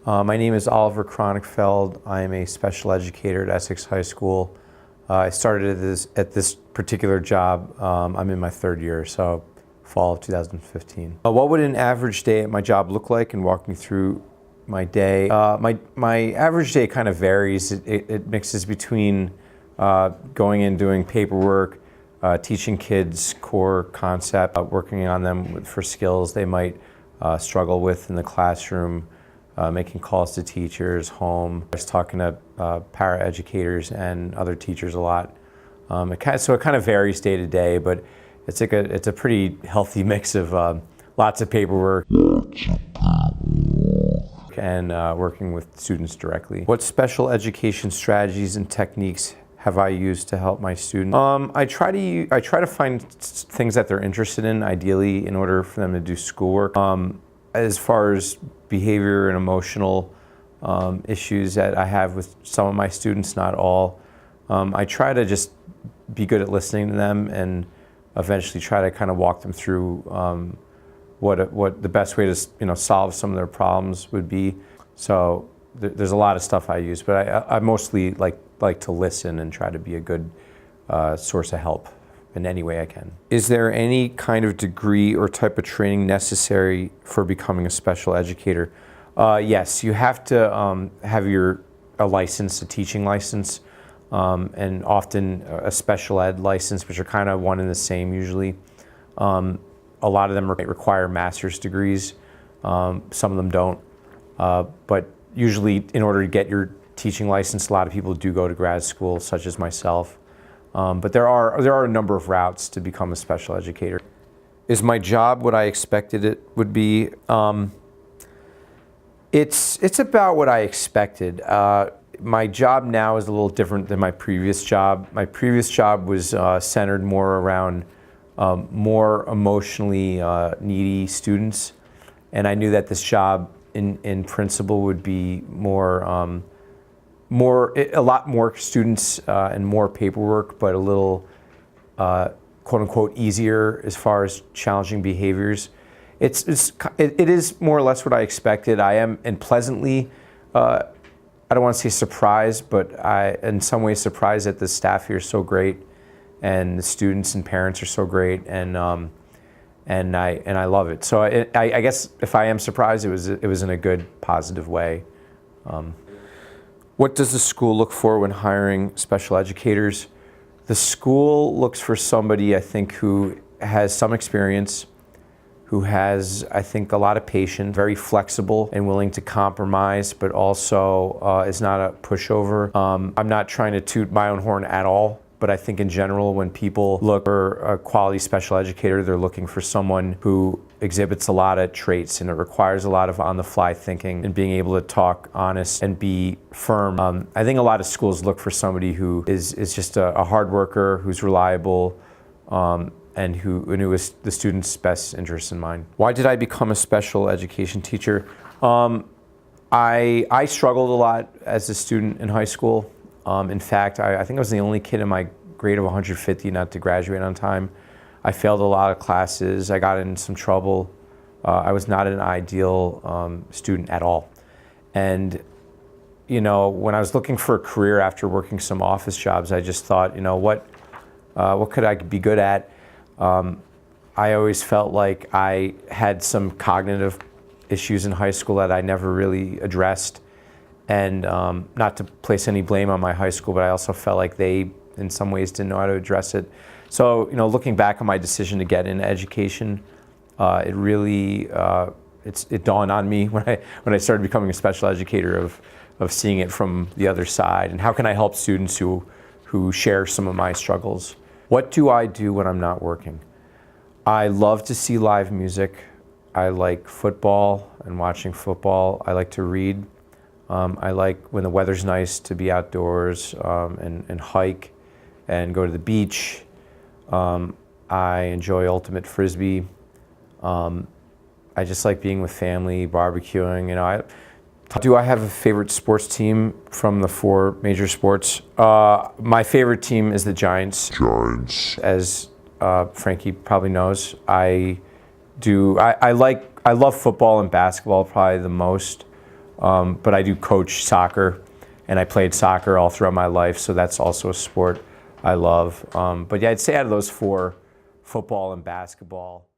My name is Oliver Kronigfeld. I am a special educator at Essex High School. I started at this particular job. I'm in my third year, so fall of 2015. What would an average day at my job look like, and walk me through my day? My average day kind of varies. It mixes between going in, doing paperwork, teaching kids core concept, working on them for skills they might struggle with in the classroom, making calls to teachers, home. I was talking to para-educators and other teachers a lot. So it kind of varies day to day, but it's a pretty healthy mix of lots of paperwork and working with students directly. What special education strategies and techniques have I used to help my students? I try to find things that they're interested in, ideally, in order for them to do schoolwork. As far as behavior and emotional issues that I have with some of my students, not all, I try to just be good at listening to them and eventually try to kind of walk them through what the best way to solve some of their problems would be. So there's a lot of stuff I use, but I mostly like to listen and try to be a good source of help in any way I can. Is there any kind of degree or type of training necessary for becoming a special educator? Yes, you have to have a license, a teaching license, and often a special ed license, which are kind of one and the same usually. A lot of them require master's degrees. Some of them don't. But usually, in order to get your teaching license, a lot of people do go to grad school, such as myself. But there are a number of routes to become a special educator. Is my job what I expected it would be? It's about what I expected. My job now is a little different than my previous job. My previous job was centered more around more emotionally needy students, and I knew that this job in principle would be a lot more students and more paperwork, but a little quote unquote easier as far as challenging behaviors. It is more or less what I expected. I am, and pleasantly, I don't want to say surprised, but in some ways surprised that the staff here is so great, and the students and parents are so great, and I love it. So I guess if I am surprised, it was in a good, positive way. What does the school look for when hiring special educators? The school looks for somebody, I think, who has some experience, who has, I think, a lot of patience, very flexible and willing to compromise, but also is not a pushover. I'm not trying to toot my own horn at all, but I think in general, when people look for a quality special educator, they're looking for someone who exhibits a lot of traits, and it requires a lot of on-the-fly thinking and being able to talk honest and be firm. I think a lot of schools look for somebody who is just a hard worker, who's reliable, and who is the student's best interest in mind. Why did I become a special education teacher? I struggled a lot as a student in high school. In fact, I think I was the only kid in my grade of 150 not to graduate on time. I failed a lot of classes. I got in some trouble. I was not an ideal student at all. And when I was looking for a career after working some office jobs, I just thought, what could I be good at? I always felt like I had some cognitive issues in high school that I never really addressed. And not to place any blame on my high school, but I also felt like they, in some ways, didn't know how to address it. So, looking back on my decision to get into education, it really it dawned on me when I started becoming a special educator of seeing it from the other side, and how can I help students who share some of my struggles. What do I do when I'm not working? I love to see live music. I like football and watching football. I like to read. I like, when the weather's nice, to be outdoors and hike and go to the beach. I enjoy ultimate frisbee. I just like being with family, barbecuing. Do I have a favorite sports team from the 4 major sports? My favorite team is the Giants. As Frankie probably knows, I love football and basketball probably the most. But I do coach soccer, and I played soccer all throughout my life, so that's also a sport I love. But yeah, I'd say out of those four, football and basketball.